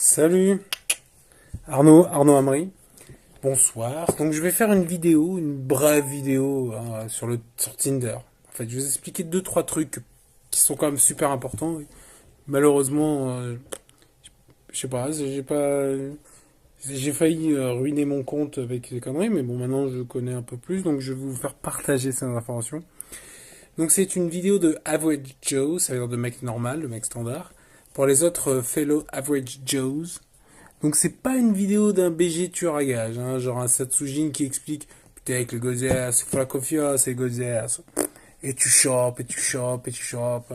Salut, Arnaud Amri. Bonsoir. Donc je vais faire une vidéo, une brève vidéo sur Tinder. En fait, je vais vous expliquer deux trois trucs qui sont quand même super importants. Malheureusement, je sais pas, j'ai failli ruiner mon compte avec ces conneries, mais bon, maintenant je connais un peu plus, donc je vais vous faire partager ces informations. Donc c'est une vidéo de Average Joe, ça veut dire de mec normal, le mec standard, pour les autres fellow Average Joes. Donc c'est pas une vidéo d'un BG tueur à gage, hein, genre un Satsujin qui explique putain avec le Gozers, il faut la confiance, c'est Gozers. Et tu chopes, et tu chopes, et tu chopes.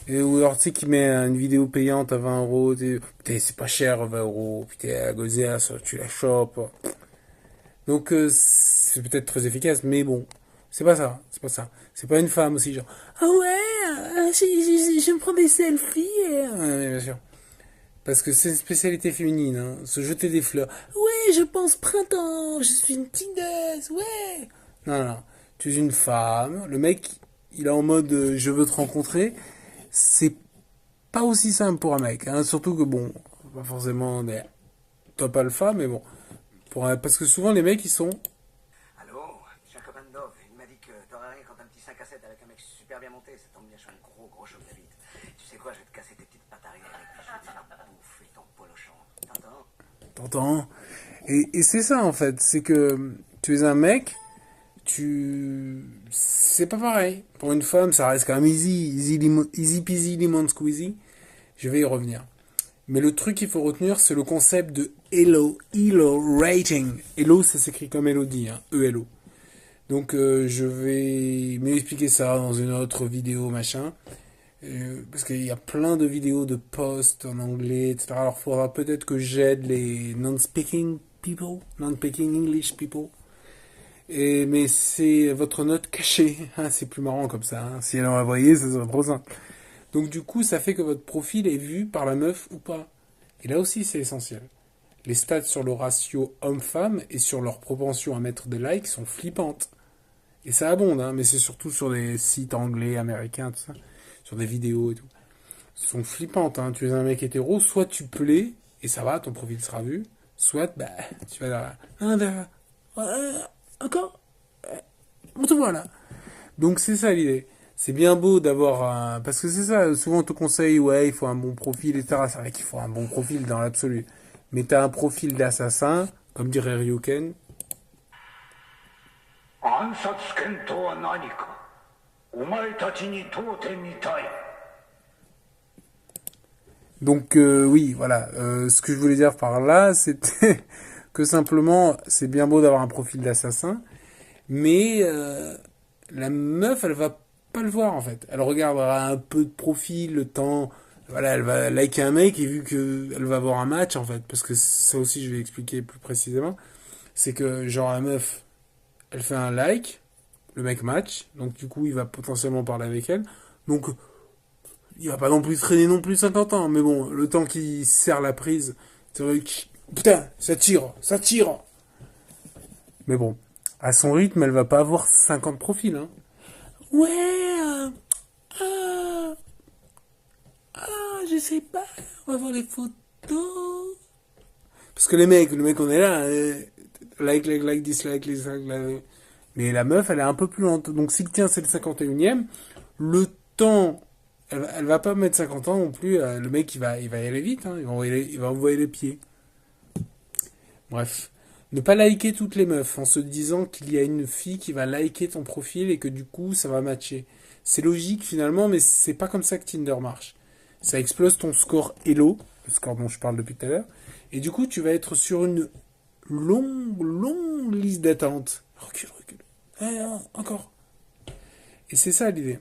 Et ou alors tu sais qui met une vidéo payante à 20 euros, putain c'est pas cher 20 euros, putain Gozers, tu la chopes. Donc c'est peut-être très efficace, mais bon, c'est pas ça, c'est pas ça. C'est pas une femme aussi, genre ah ouais, je me prends des selfies, ouais, bien sûr. Parce que c'est une spécialité féminine, hein, se jeter des fleurs. Ouais, je pense printemps, je suis une tideuse, ouais. Non, non, tu es une femme, le mec, il est en mode je veux te rencontrer. C'est pas aussi simple pour un mec, hein, surtout que bon, pas forcément des top alpha, mais bon. Parce que souvent les mecs ils sont. Allô, Jacob Andov, il m'a dit que t'aurais rien quand un petit 5 à 7 avec un mec super bien monté, ça tombe bien, je suis un gros choc de bite. Tu sais quoi, je vais te casser tes petites pattes arrière et puis je vais te faire bouffer ton polochon. T'entends? T'entends. Et c'est ça en fait, c'est que tu es un mec, c'est pas pareil. Pour une femme, ça reste quand même easy peasy lemon squeezy. Je vais y revenir. Mais le truc qu'il faut retenir, c'est le concept de Elo rating. Elo, ça s'écrit comme Elodie, hein, E-L-O. Donc je vais m'expliquer ça dans une autre vidéo, machin. Parce qu'il y a plein de vidéos de posts en anglais, etc. Alors il faudra peut-être que j'aide les non-speaking people, non-speaking English people. Mais c'est votre note cachée. Hein, c'est plus marrant comme ça. Hein. Si elle en la voyait, ça serait trop simple. Donc du coup, ça fait que votre profil est vu par la meuf ou pas. Et là aussi, c'est essentiel. Les stats sur le ratio homme-femme et sur leur propension à mettre des likes sont flippantes. Et ça abonde, hein, mais c'est surtout sur des sites anglais, américains, tout ça. Sur des vidéos et tout. Elles sont flippantes, hein. Tu es un mec hétéro, soit tu plais, et ça va, ton profil sera vu. Soit, bah, tu vas là. Encore on te voit là. Donc c'est ça l'idée. C'est bien beau d'avoir un. Parce que c'est ça, souvent on te conseille, ouais, il faut un bon profil, etc. C'est vrai qu'il faut un bon profil dans l'absolu. Mais t'as un profil d'assassin, comme dirait Ryuken. 暗殺権とは何かお前たちに問うてみたい Donc oui, voilà. Ce que je voulais dire par là, c'était que simplement, c'est bien beau d'avoir un profil d'assassin, mais la meuf, elle va pas le voir en fait. Elle regardera un peu de profil, le temps. Voilà, elle va liker un mec et vu que elle va avoir un match en fait, parce que ça aussi je vais expliquer plus précisément, c'est que genre la meuf, elle fait un like, le mec match, donc du coup il va potentiellement parler avec elle. Donc il va pas non plus traîner non plus 50 ans, mais bon, le temps qu'il serre la prise, c'est vrai que putain, ça tire, ça tire. Mais bon, à son rythme, elle va pas avoir 50 profils, hein. Ouais, ah, je sais pas, on va voir les photos. Parce que les mecs, le mec on est là, dislike, dislike, like. Mais la meuf, elle est un peu plus lente. Donc si tiens, c'est le 51e, le temps, elle va pas mettre 50 ans non plus. Le mec, il va y aller vite, hein, il va envoyer les pieds. Bref. Ne pas liker toutes les meufs en se disant qu'il y a une fille qui va liker ton profil et que du coup ça va matcher. C'est logique finalement, mais c'est pas comme ça que Tinder marche. Ça explose ton score Elo, le score dont je parle depuis tout à l'heure, et du coup tu vas être sur une longue liste d'attente. Recule. Encore. Et c'est ça l'idée.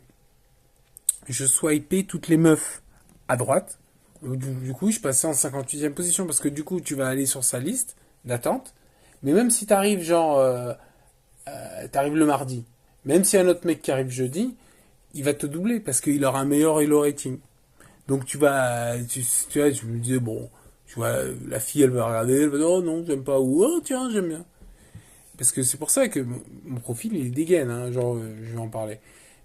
Je swipais toutes les meufs à droite. Du coup, je passais en 58e position parce que du coup, tu vas aller sur sa liste d'attente. Mais même si t'arrives genre, t'arrives le mardi, même si y a un autre mec qui arrive jeudi, il va te doubler parce qu'il aura un meilleur Elo rating. Donc tu vois, tu me disais bon, tu vois, la fille elle va regarder, elle va dire oh non j'aime pas ou oh tiens j'aime bien. Parce que c'est pour ça que mon profil il dégaine, hein, genre je vais en parler.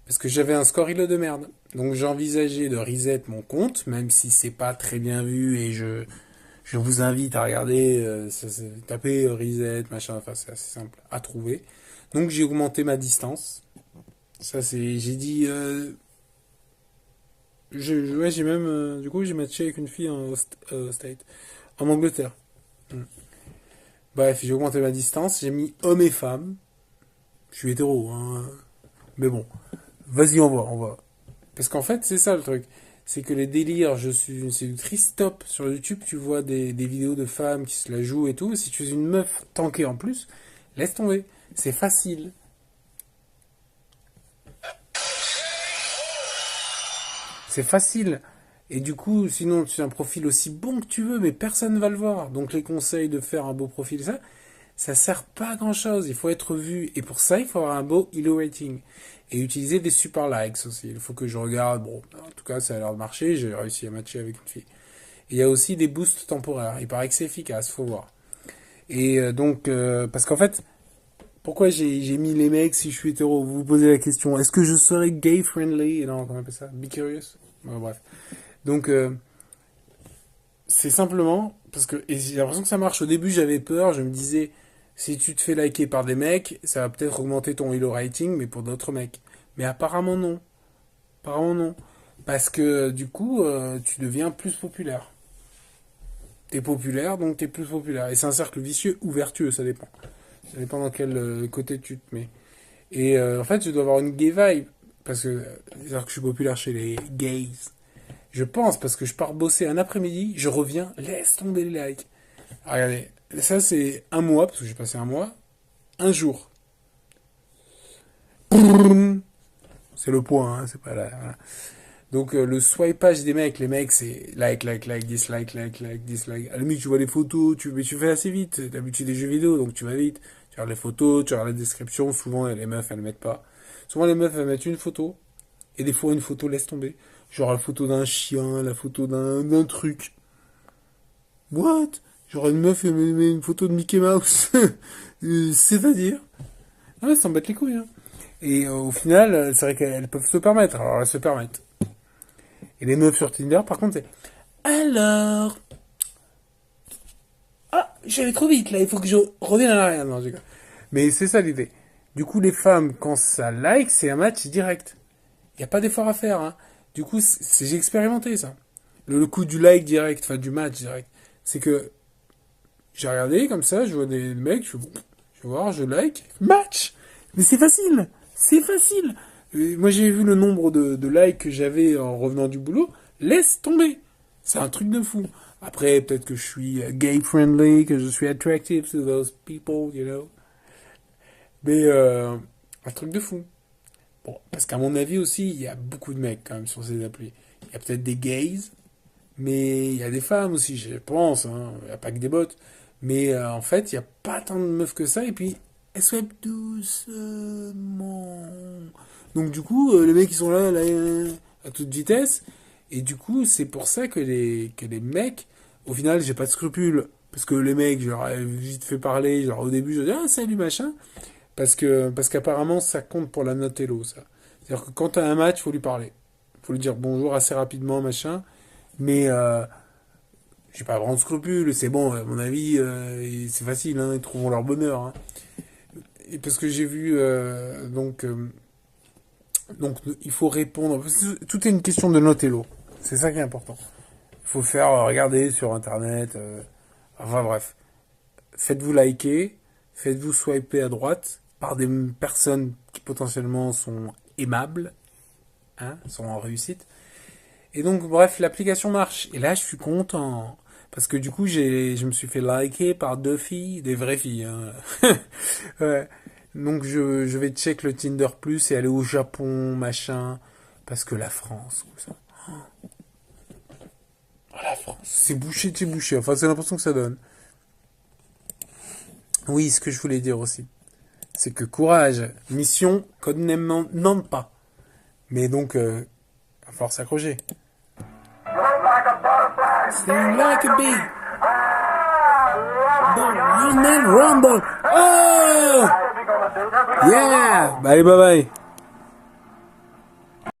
Parce que j'avais un score Elo de merde. Donc j'ai envisagé de reset mon compte, même si c'est pas très bien vu et je Je vous invite à regarder, taper reset, machin, enfin c'est assez simple à trouver. Donc j'ai augmenté ma distance. Ça c'est, j'ai dit, ouais j'ai même, du coup j'ai matché avec une fille en Angleterre. Mm. Bref, j'ai augmenté ma distance, j'ai mis homme et femme. Je suis hétéro, hein. Mais bon, vas-y on va. Parce qu'en fait c'est ça le truc. C'est que les délires, je suis une séductrice, stop. Sur YouTube, tu vois des vidéos de femmes qui se la jouent et tout. Si tu es une meuf tankée en plus, laisse tomber. C'est facile. C'est facile. Et du coup, sinon, tu as un profil aussi bon que tu veux, mais personne ne va le voir. Donc les conseils de faire un beau profil, ça sert pas à grand chose. Il faut être vu. Et pour ça, il faut avoir un beau Elo rating. Et utiliser des super likes aussi. Il faut que je regarde. Bon, en tout cas, ça a l'air de marcher. J'ai réussi à matcher avec une fille. Et il y a aussi des boosts temporaires. Il paraît que c'est efficace, faut voir. Et parce qu'en fait, pourquoi j'ai mis les mecs si je suis hétéro? Vous vous posez la question. Est-ce que je serais gay friendly? Non, comment on appelle ça? Be curious? Ouais, bref. Donc, c'est simplement parce que et j'ai l'impression que ça marche. Au début, j'avais peur. Je me disais, si tu te fais liker par des mecs, ça va peut-être augmenter ton Elo rating, mais pour d'autres mecs. Mais apparemment non. Apparemment non. Parce que du coup, tu deviens plus populaire. T'es populaire, donc t'es plus populaire. Et c'est un cercle vicieux ou vertueux, ça dépend. Ça dépend dans quel côté tu te mets. Et en fait, je dois avoir une gay vibe. Parce que, c'est-à-dire que je suis populaire chez les gays. Je pense, parce que je pars bosser un après-midi, je reviens, laisse tomber les likes. Ah, regardez, ça c'est un mois, parce que j'ai passé un mois, un jour. C'est le point, hein, c'est pas là. Voilà. Donc le swipage des mecs, les mecs c'est like, dislike, dislike. À la limite tu vois les photos, mais tu fais assez vite. T'as l'habitude des jeux vidéo, donc tu vas vite. Tu regardes les photos, tu regardes la description. Souvent les meufs elles mettent pas. Souvent les meufs elles mettent une photo, et des fois une photo laisse tomber. Genre la photo d'un chien, la photo d'un truc. What? Genre une meuf elle met une photo de Mickey Mouse. C'est-à-dire? Ouais, ça m'embête les couilles. Hein. Et au final, c'est vrai qu'elles peuvent se permettre. Alors elles se permettent. Et les meufs sur Tinder, par contre, c'est... Alors... Ah, j'allais trop vite, là, il faut que je revienne à l'arrière. Non, je... Mais c'est ça l'idée. Du coup, les femmes, quand ça like, c'est un match direct. Il n'y a pas d'effort à faire, hein. Du coup, j'ai expérimenté, ça. Le coup du like direct, enfin, du match direct. C'est que... J'ai regardé, comme ça, je vois des mecs, je vais voir, je like, match. Mais c'est facile. C'est facile. Moi, j'ai vu le nombre de likes que j'avais en revenant du boulot. Laisse tomber. C'est un truc de fou. Après, peut-être que je suis gay friendly, que je suis attractive to those people, you know. Mais un truc de fou. Bon, parce qu'à mon avis aussi, il y a beaucoup de mecs quand même sur ces applis. Il y a peut-être des gays, mais il y a des femmes aussi, je pense. Hein. Il n'y a pas que des bots. Mais en fait, il n'y a pas tant de meufs que ça. Et puis, elles swipe doucement. Donc du coup, les mecs ils sont là, à toute vitesse. Et du coup, c'est pour ça que les mecs, au final, j'ai pas de scrupules. Parce que les mecs, je leur ai vite fait parler. Genre au début, je dis ah salut machin. Parce qu'apparemment, ça compte pour la note Elo, ça. C'est-à-dire que quand t'as un match, faut lui parler. Faut lui dire bonjour assez rapidement, machin. Mais j'ai pas vraiment de scrupules. C'est bon, à mon avis, c'est facile. Hein, ils trouveront leur bonheur. Hein. Et parce que j'ai vu donc il faut répondre. Tout est une question de note Elo. C'est ça qui est important. Il faut faire regarder sur internet. Enfin bref. Faites-vous liker. Faites-vous swiper à droite par des personnes qui potentiellement sont aimables. Hein, sont en réussite. Et donc bref, l'application marche. Et là je suis content. Parce que du coup je me suis fait liker par 2 filles. Des vraies filles. Hein. Ouais. Donc je vais check le Tinder Plus et aller au Japon, machin. Parce que la France, ça. Oh, la France, c'est bouché de chez bouché. Enfin, c'est l'impression que ça donne. Oui, ce que je voulais dire aussi. C'est que courage, mission, codename non pas. Mais donc, il va falloir s'accrocher. Sting like a bee. Run, man, rumble. Oh! Yeah! Bye, bye, bye.